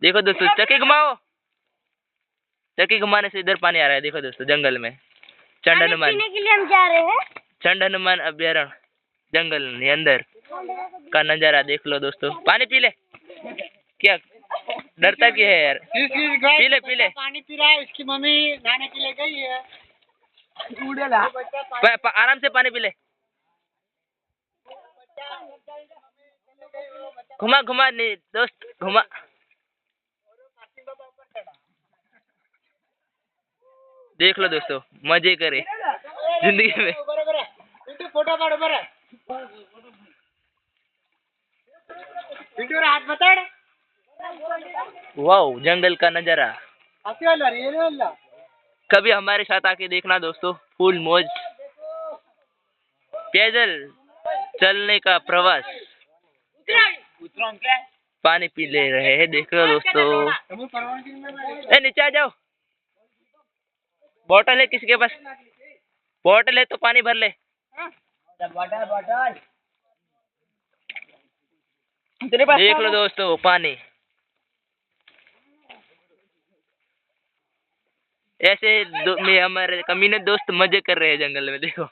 देखो दोस्तों, चक्की घुमाओ। चक्की घुमाने से इधर पानी आ रहा है। देखो दोस्तों, जंगल में चंड हनुमान पीने के लिए हम जा रहे हैं। चंड हनुमान अभ्यारण्य जंगल के अंदर का नजारा देख लो दोस्तों। पानी पी ले। क्या डरता क्या है यार? पी ले पी ले। पानी पी रहा है, उसकी मम्मी नहाने के लिए गई है। आराम से पानी पी ले। घुमा घुमा नहीं दोस्त, घुमा। देख लो दोस्तों, मजे करे जिंदगी में। फोटो पाड़ बर हाथ बता। वाओ, जंगल का नजारा वाला कभी हमारे साथ आके देखना दोस्तों। फुल मौज, पैदल चलने का प्रवास। पानी पी ले रहे हैं, देखो दोस्तों। ए नीचे आ जाओ। बोतल है किसी के पास? बोतल है तो पानी भर ले। बॉटल देख लो दोस्तों, पानी। ऐसे में हमारे कमीने दोस्त मजे कर रहे हैं जंगल में। देखो।